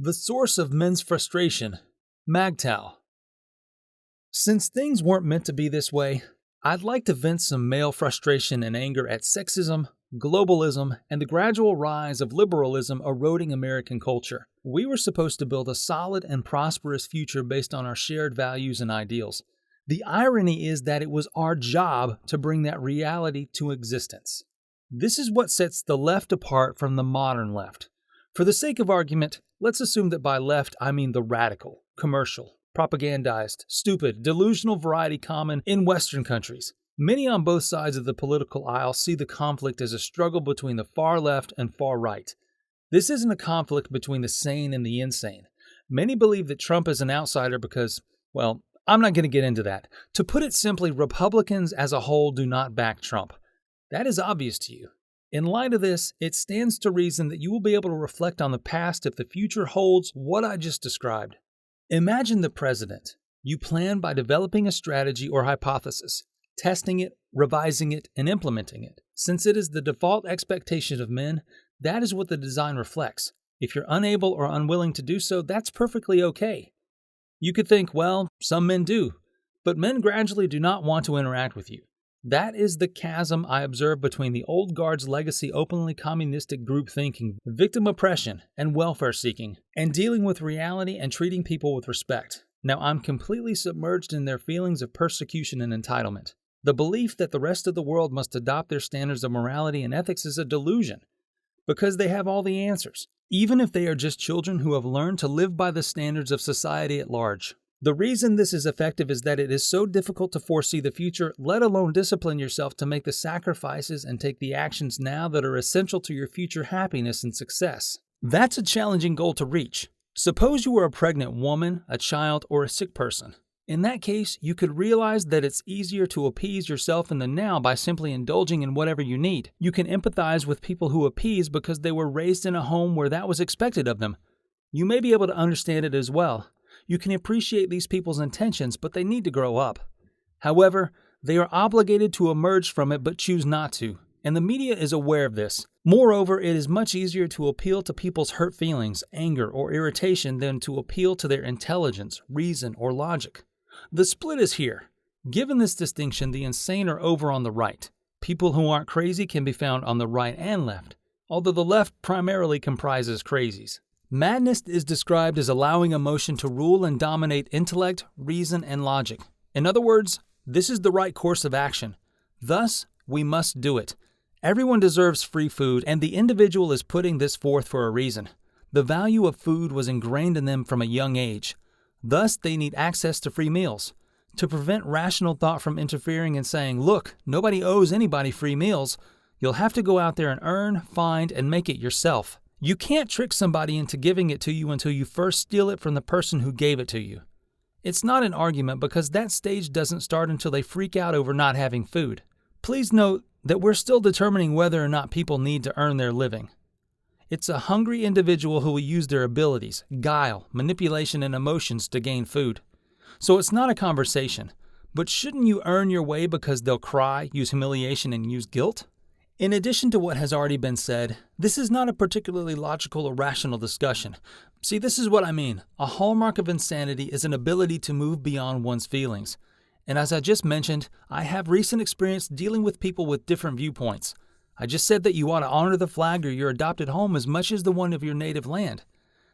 The source of men's frustration, MGTOW. Since things weren't meant to be this way, I'd like to vent some male frustration and anger at sexism, globalism, and the gradual rise of liberalism eroding American culture. We were supposed to build a solid and prosperous future based on our shared values and ideals. The irony is that it was our job to bring that reality to existence. This is what sets the left apart from the modern left. For the sake of argument, let's assume that by left I mean the radical, commercial, propagandized, stupid, delusional variety common in Western countries. Many on both sides of the political aisle see the conflict as a struggle between the far left and far right. This isn't a conflict between the sane and the insane. Many believe that Trump is an outsider because, well, I'm not going to get into that. To put it simply, Republicans as a whole do not back Trump. That is obvious to you. In light of this, it stands to reason that you will be able to reflect on the past if the future holds what I just described. Imagine the president. You plan by developing a strategy or hypothesis, testing it, revising it, and implementing it. Since it is the default expectation of men, that is what the design reflects. If you're unable or unwilling to do so, that's perfectly okay. You could think, well, some men do, but men gradually do not want to interact with you. That is the chasm I observe between the old guard's legacy openly communistic group thinking, victim oppression, and welfare seeking, and dealing with reality and treating people with respect. Now I'm completely submerged in their feelings of persecution and entitlement. The belief that the rest of the world must adopt their standards of morality and ethics is a delusion, because they have all the answers, even if they are just children who have learned to live by the standards of society at large. The reason this is effective is that it is so difficult to foresee the future, let alone discipline yourself to make the sacrifices and take the actions now that are essential to your future happiness and success. That's a challenging goal to reach. Suppose you were a pregnant woman, a child, or a sick person. In that case, you could realize that it's easier to appease yourself in the now by simply indulging in whatever you need. You can empathize with people who appease because they were raised in a home where that was expected of them. You may be able to understand it as well. You can appreciate these people's intentions, but they need to grow up. However, they are obligated to emerge from it but choose not to, and the media is aware of this. Moreover, it is much easier to appeal to people's hurt feelings, anger, or irritation than to appeal to their intelligence, reason, or logic. The split is here. Given this distinction, the insane are over on the right. People who aren't crazy can be found on the right and left, although the left primarily comprises crazies. Madness is described as allowing emotion to rule and dominate intellect, reason, and logic. In other words, this is the right course of action. Thus, we must do it. Everyone deserves free food, and the individual is putting this forth for a reason. The value of food was ingrained in them from a young age. Thus, they need access to free meals. To prevent rational thought from interfering and saying, look, nobody owes anybody free meals, you'll have to go out there and earn, find, and make it yourself. You can't trick somebody into giving it to you until you first steal it from the person who gave it to you. It's not an argument because that stage doesn't start until they freak out over not having food. Please note that we're still determining whether or not people need to earn their living. It's a hungry individual who will use their abilities, guile, manipulation, and emotions to gain food. So it's not a conversation. But shouldn't you earn your way because they'll cry, use humiliation, and use guilt? In addition to what has already been said, this is not a particularly logical or rational discussion. See, this is what I mean. A hallmark of insanity is an ability to move beyond one's feelings. And as I just mentioned, I have recent experience dealing with people with different viewpoints. I just said that you ought to honor the flag or your adopted home as much as the one of your native land.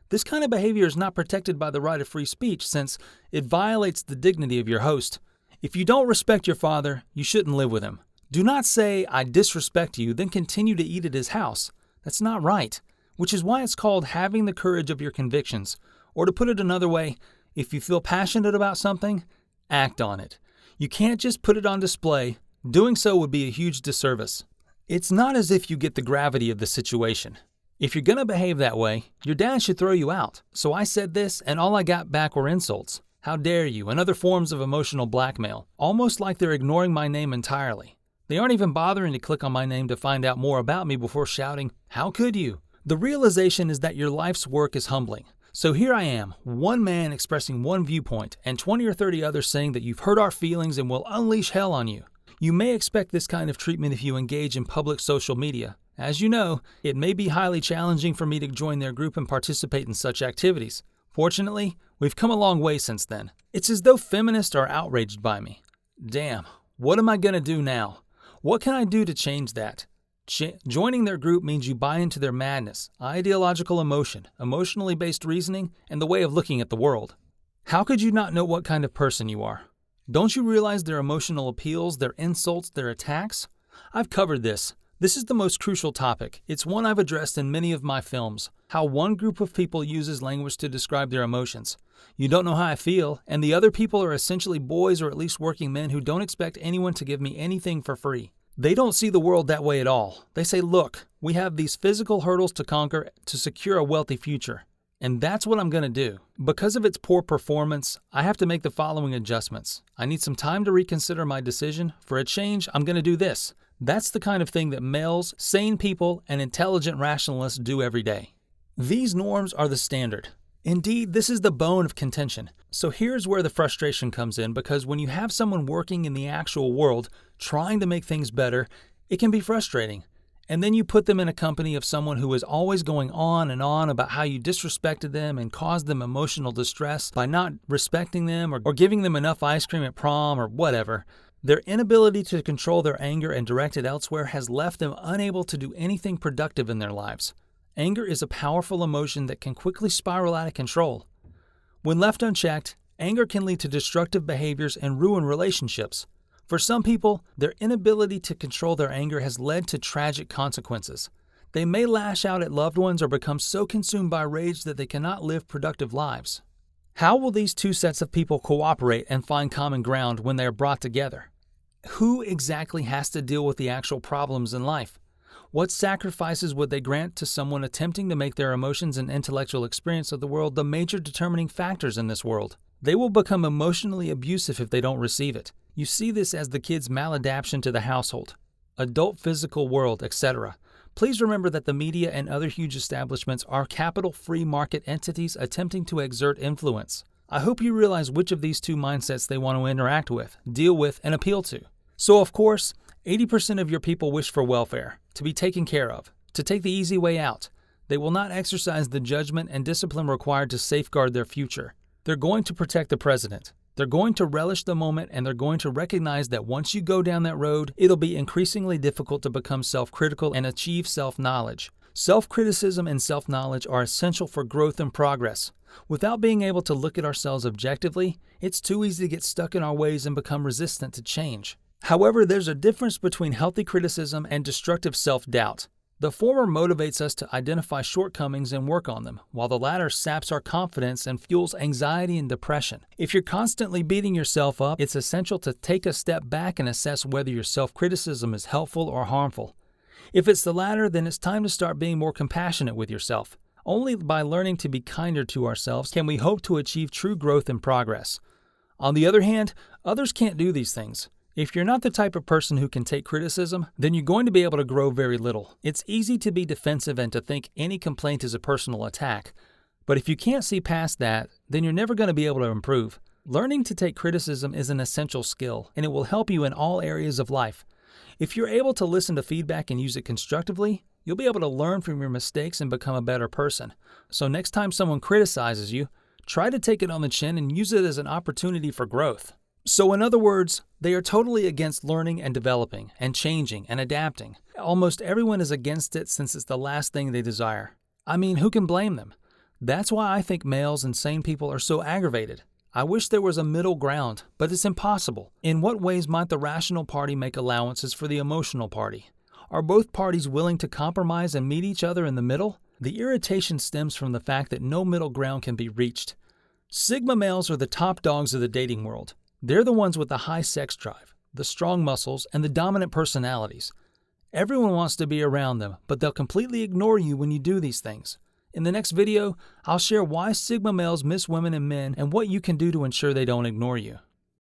This kind of behavior is not protected by the right of free speech since it violates the dignity of your host. If you don't respect your father, you shouldn't live with him. Do not say, I disrespect you, then continue to eat at his house. That's not right, which is why it's called having the courage of your convictions. Or to put it another way, if you feel passionate about something, act on it. You can't just put it on display. Doing so would be a huge disservice. It's not as if you get the gravity of the situation. If you're going to behave that way, your dad should throw you out. So I said this, and all I got back were insults. How dare you, and other forms of emotional blackmail, almost like they're ignoring my name entirely. They aren't even bothering to click on my name to find out more about me before shouting, how could you? The realization is that your life's work is humbling. So here I am, one man expressing one viewpoint, and 20 or 30 others saying that you've hurt our feelings and will unleash hell on you. You may expect this kind of treatment if you engage in public social media, As you know, it may be highly challenging for me to join their group and participate in such activities. Fortunately, we've come a long way since then. It's as though feminists are outraged by me. Damn, what am I going to do now? What can I do to change that? Joining their group means you buy into their madness, ideological emotion, emotionally based reasoning, and the way of looking at the world. How could you not know what kind of person you are? Don't you realize their emotional appeals, their insults, their attacks? I've covered this. This is the most crucial topic. It's one I've addressed in many of my films. How one group of people uses language to describe their emotions. You don't know how I feel, and the other people are essentially boys or at least working men who don't expect anyone to give me anything for free. They don't see the world that way at all. They say, look, we have these physical hurdles to conquer to secure a wealthy future. And that's what I'm going to do. Because of its poor performance, I have to make the following adjustments. I need some time to reconsider my decision. For a change, I'm going to do this. That's the kind of thing that males, sane people, and intelligent rationalists do every day. These norms are the standard. Indeed, this is the bone of contention. So here's where the frustration comes in, because when you have someone working in the actual world, trying to make things better, it can be frustrating. And then you put them in a company of someone who is always going on and on about how you disrespected them and caused them emotional distress by not respecting them or giving them enough ice cream at prom or whatever. Their inability to control their anger and direct it elsewhere has left them unable to do anything productive in their lives. Anger is a powerful emotion that can quickly spiral out of control. When left unchecked, anger can lead to destructive behaviors and ruin relationships. For some people, their inability to control their anger has led to tragic consequences. They may lash out at loved ones or become so consumed by rage that they cannot live productive lives. How will these two sets of people cooperate and find common ground when they are brought together? Who exactly has to deal with the actual problems in life? What sacrifices would they grant to someone attempting to make their emotions and intellectual experience of the world the major determining factors in this world? They will become emotionally abusive if they don't receive it. You see this as the kid's maladaptation to the household, adult physical world, etc. Please remember that the media and other huge establishments are capital free market entities attempting to exert influence. I hope you realize which of these two mindsets they want to interact with, deal with, and appeal to. So of course, 80% of your people wish for welfare, to be taken care of, to take the easy way out. They will not exercise the judgment and discipline required to safeguard their future. They're going to protect the president. They're going to relish the moment, and they're going to recognize that once you go down that road, it'll be increasingly difficult to become self-critical and achieve self-knowledge. Self-criticism and self-knowledge are essential for growth and progress. Without being able to look at ourselves objectively, it's too easy to get stuck in our ways and become resistant to change. However, there's a difference between healthy criticism and destructive self-doubt. The former motivates us to identify shortcomings and work on them, while the latter saps our confidence and fuels anxiety and depression. If you're constantly beating yourself up, it's essential to take a step back and assess whether your self-criticism is helpful or harmful. If it's the latter, then it's time to start being more compassionate with yourself. Only by learning to be kinder to ourselves can we hope to achieve true growth and progress. On the other hand, others can't do these things. If you're not the type of person who can take criticism, then you're going to be able to grow very little. It's easy to be defensive and to think any complaint is a personal attack. But if you can't see past that, then you're never going to be able to improve. Learning to take criticism is an essential skill, and it will help you in all areas of life. If you're able to listen to feedback and use it constructively, you'll be able to learn from your mistakes and become a better person. So next time someone criticizes you, try to take it on the chin and use it as an opportunity for growth. So in other words, they are totally against learning and developing and changing and adapting. Almost everyone is against it since it's the last thing they desire. I mean, who can blame them? That's why I think males and sane people are so aggravated. I wish there was a middle ground, but it's impossible. In what ways might the rational party make allowances for the emotional party? Are both parties willing to compromise and meet each other in the middle? The irritation stems from the fact that no middle ground can be reached. Sigma males are the top dogs of the dating world. They're the ones with the high sex drive, the strong muscles, and the dominant personalities. Everyone wants to be around them, but they'll completely ignore you when you do these things. In the next video, I'll share why Sigma males miss women and men and what you can do to ensure they don't ignore you.